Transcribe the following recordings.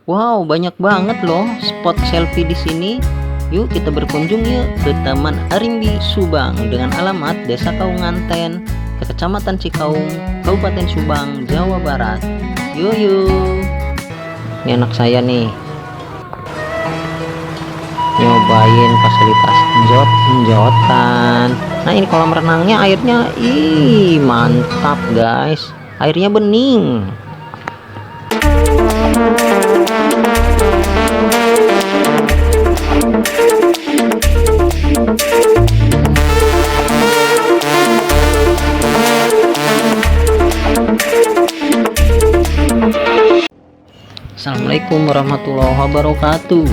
Wow, banyak banget loh spot selfie di sini. Yuk kita berkunjung yuk ke Taman Arimbi Subang dengan alamat Desa Kaunganten, Kecamatan Cikaung, Kabupaten Subang, Jawa Barat. Yuk yuk. Ini anak saya nih, nyobain fasilitas jot-jotan. Nah, ini kolam renangnya, airnya mantap guys. Airnya bening. Assalamualaikum warahmatullahi wabarakatuh.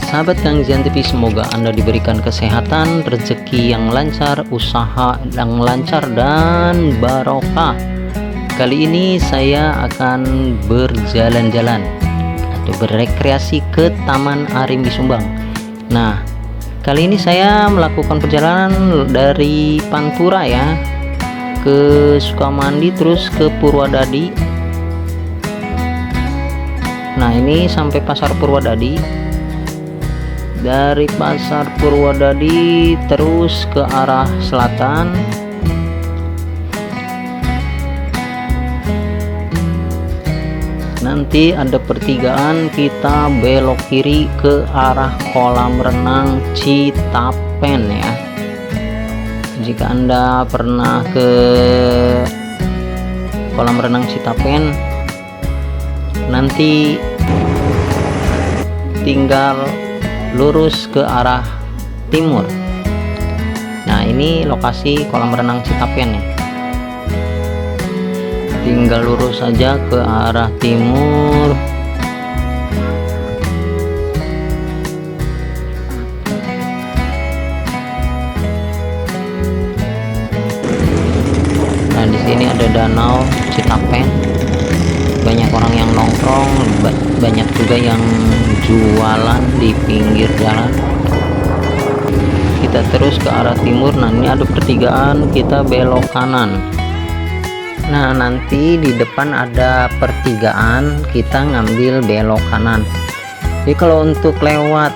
Sahabat Kang Zian TV, semoga Anda diberikan kesehatan, rezeki yang lancar, usaha yang lancar dan barokah. Kali ini saya akan berjalan-jalan atau berrekreasi ke Taman Arimbi Subang. Nah, kali ini saya melakukan perjalanan dari Pantura ya, ke Sukamandi terus ke Purwodadi. Nah, ini sampai Pasar Purwodadi. Dari Pasar Purwodadi terus ke arah selatan. Nanti ada pertigaan, kita belok kiri ke arah kolam renang Citapen ya. Jika Anda pernah ke kolam renang Citapen, nanti tinggal lurus ke arah timur. Nah, ini lokasi kolam renang Citapen ya. Tinggal lurus saja ke arah timur. Nah, di sini ada danau Citapen. Banyak orang yang nongkrong, banyak juga yang jualan di pinggir jalan. Kita terus ke arah timur. Nah, ini ada pertigaan, kita belok kanan. Nah, nanti di depan ada pertigaan, kita ngambil belok kanan. Jadi kalau untuk lewat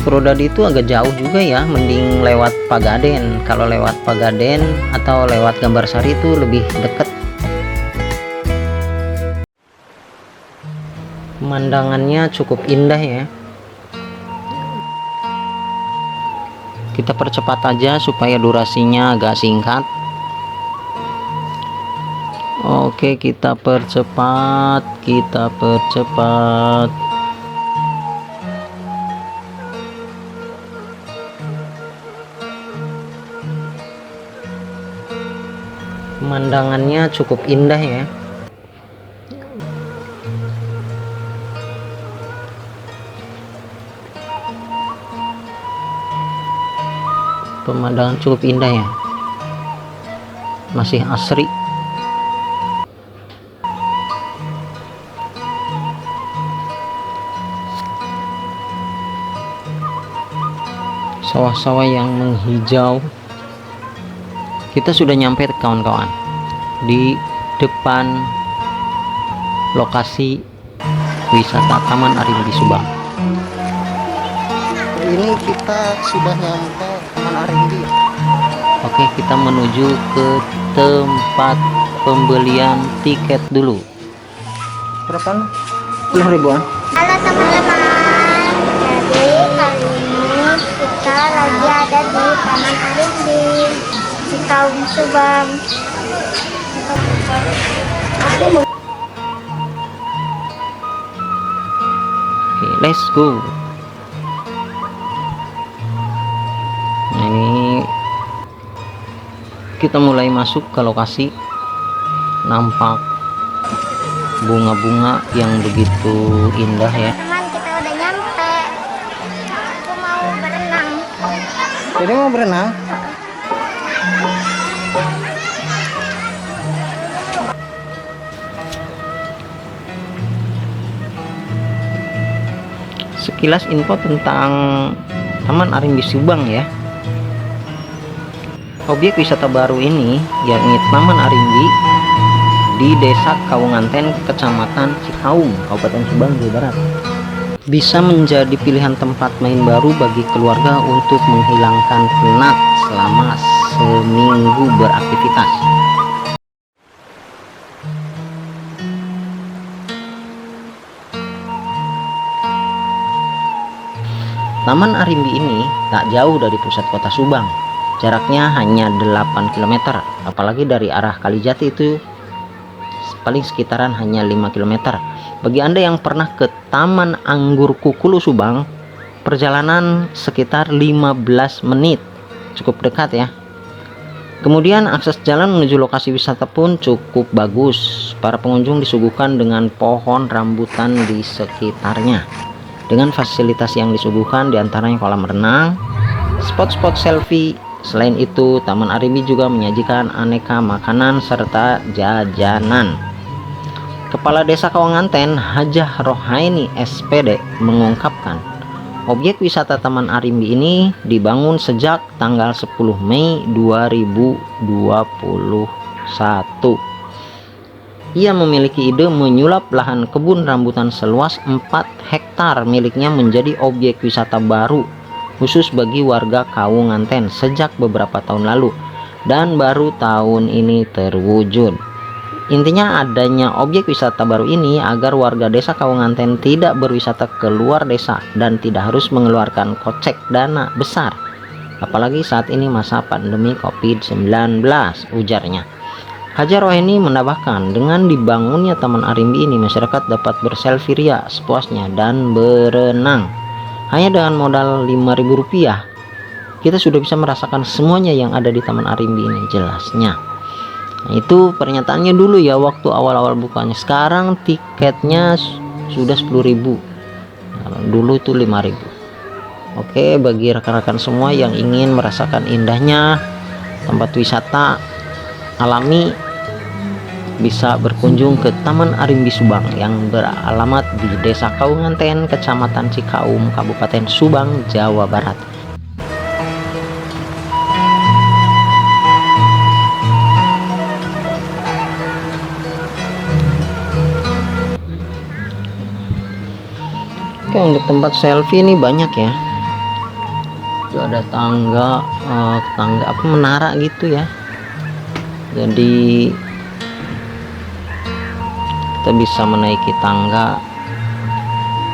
Purwodadi itu agak jauh juga ya, mending lewat Pagaden. Kalau lewat Pagaden atau lewat Gambarsari itu lebih dekat. Pemandangannya cukup indah ya. Kita percepat aja supaya durasinya agak singkat. Oke, kita percepat. Pemandangannya cukup indah ya. Pemandangan cukup indah ya, masih asri. Sawah-sawah yang menghijau. Kita sudah nyampe kawan-kawan di depan lokasi wisata Taman Arimbi Subang. Ini kita sudah nyampe Taman Arimbi. Oke, kita menuju ke tempat pembelian tiket dulu. Berapa? 10 ribuan. Halo teman-teman, jadi kali ini kita lagi ada di Taman Arimbi Cikaung Subang. Oke, let's go. Nah, ini kita mulai masuk ke lokasi. Nampak bunga-bunga yang begitu indah ya. Teman, kita udah nyampe. Aku mau berenang. Jadi mau berenang? Sekilas info tentang Taman Arimbi Subang ya. Objek wisata baru ini yakni Taman Arimbi di Desa Kaunganten, Kecamatan Cikaum, Kabupaten Subang, Jawa Barat. Bisa menjadi pilihan tempat main baru bagi keluarga untuk menghilangkan penat selama seminggu beraktivitas. Taman Arimbi ini tak jauh dari pusat kota Subang. Jaraknya hanya 8 km, apalagi dari arah Kalijati itu paling sekitaran hanya 5 km. Bagi Anda yang pernah ke Taman Anggur Kukulu Subang, perjalanan sekitar 15 menit. Cukup dekat ya. Kemudian akses jalan menuju lokasi wisata pun cukup bagus. Para pengunjung disuguhkan dengan pohon rambutan di sekitarnya, dengan fasilitas yang disuguhkan diantaranya kolam renang, spot-spot selfie. Selain itu, Taman Arimbi juga menyajikan aneka makanan serta jajanan. Kepala Desa Kaunganten, Hajah Rohaini SPD, mengungkapkan, objek wisata Taman Arimbi ini dibangun sejak tanggal 10 Mei 2021. Ia memiliki ide menyulap lahan kebun rambutan seluas 4 hektar miliknya menjadi objek wisata baru khusus bagi warga Kaunganten sejak beberapa tahun lalu, dan baru tahun ini terwujud. Intinya adanya objek wisata baru ini agar warga Desa Kaunganten tidak berwisata ke luar desa dan tidak harus mengeluarkan kocek dana besar, apalagi saat ini masa pandemi COVID-19, ujarnya. Hajar Roheni menambahkan, dengan dibangunnya Taman Arimbi ini, masyarakat dapat berselfie ria sepuasnya dan berenang. Hanya dengan modal Rp5.000, kita sudah bisa merasakan semuanya yang ada di Taman Arimbi ini, jelasnya. Nah, itu pernyataannya dulu ya waktu awal-awal bukanya. Sekarang tiketnya sudah 10.000. Nah, dulu itu 5.000. Oke, bagi rekan-rekan semua yang ingin merasakan indahnya tempat wisata alami, bisa berkunjung ke Taman Arimbi Subang yang beralamat di Desa Kaunganten, Kecamatan Cikaum, Kabupaten Subang, Jawa Barat. Oke, untuk tempat selfie ini banyak ya. Itu ada tangga, apa, menara gitu ya. Jadi kita bisa menaiki tangga,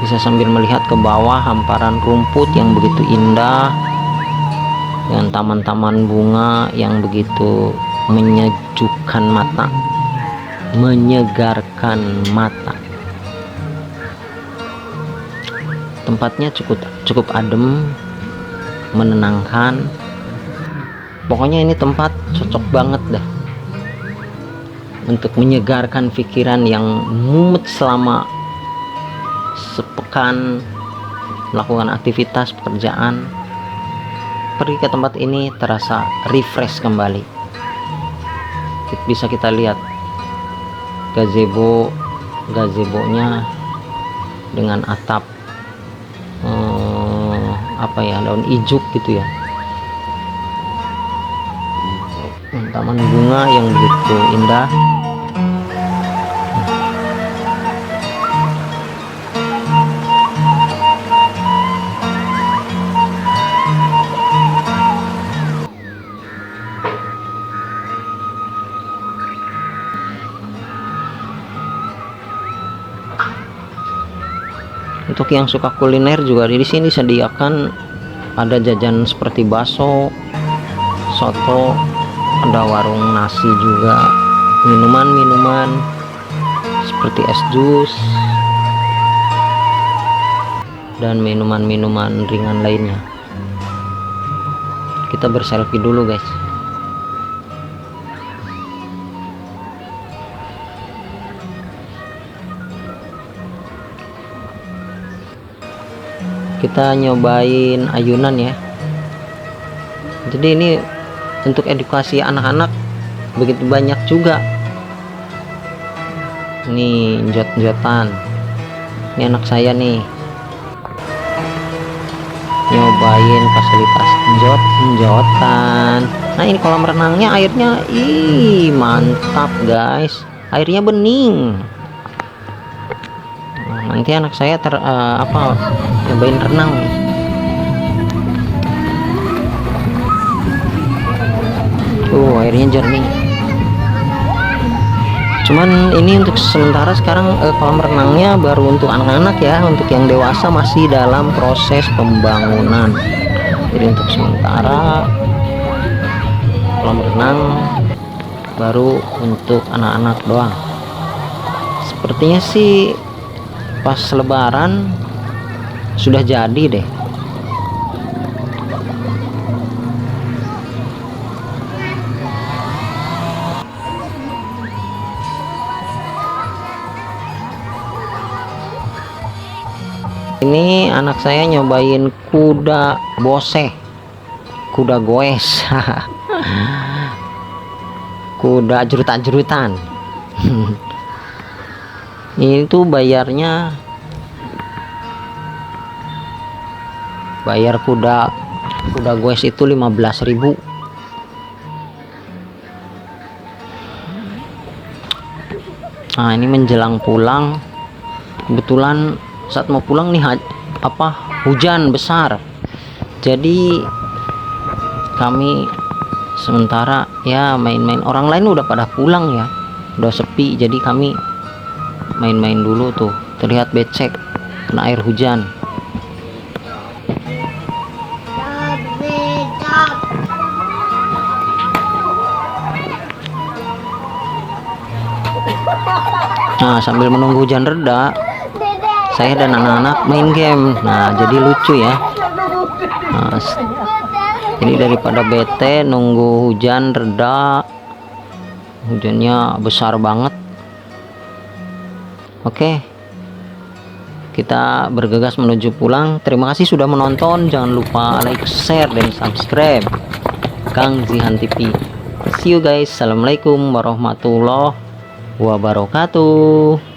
bisa sambil melihat ke bawah hamparan rumput yang begitu indah, dengan taman-taman bunga yang begitu menyejukkan mata, menyegarkan mata. Tempatnya cukup adem, menenangkan. Pokoknya ini tempat cocok banget dah untuk menyegarkan pikiran yang mumet selama sepekan melakukan aktivitas pekerjaan. Pergi ke tempat ini terasa refresh kembali. Bisa kita lihat gazebo-gazebonya dengan atap daun ijuk gitu ya. Taman bunga yang begitu indah. Untuk yang suka kuliner juga di sini disediakan ada jajan seperti bakso, soto, ada warung nasi juga, minuman-minuman seperti es jus dan minuman-minuman ringan lainnya. Kita berselfie dulu guys. Kita nyobain ayunan ya. Jadi ini untuk edukasi anak-anak begitu banyak juga. Ini jot-jotan. Ini anak saya nih nyobain fasilitas jot-jotan. Nah, ini kolam renangnya, airnya mantap guys. airnya bening. Nah, nanti anak saya nyobain renang. Airnya jernih. Cuman ini untuk sementara sekarang kolam renangnya baru untuk anak-anak ya, untuk yang dewasa masih dalam proses pembangunan. Jadi untuk sementara kolam renang baru untuk anak-anak doang. Sepertinya sih pas lebaran sudah jadi deh. Ini anak saya nyobain kuda bose, kuda goes, kuda jerutan-jerutan. Ini tuh bayar kuda goes itu 15.000. Nah, ini menjelang pulang, kebetulan saat mau pulang nih hujan besar, jadi kami sementara ya main-main. Orang lain udah pada pulang ya, udah sepi, jadi kami main-main dulu. Tuh terlihat becek kena air hujan. Nah, sambil menunggu hujan reda, saya dan anak-anak main game. Nah, jadi lucu ya. Nah, ini daripada bete nunggu hujan reda, hujannya besar banget. Oke, kita bergegas menuju pulang. Terima kasih sudah menonton. Jangan lupa like, share, dan subscribe Kang Zihan TV. See you guys. Assalamualaikum warahmatullahi wabarakatuh.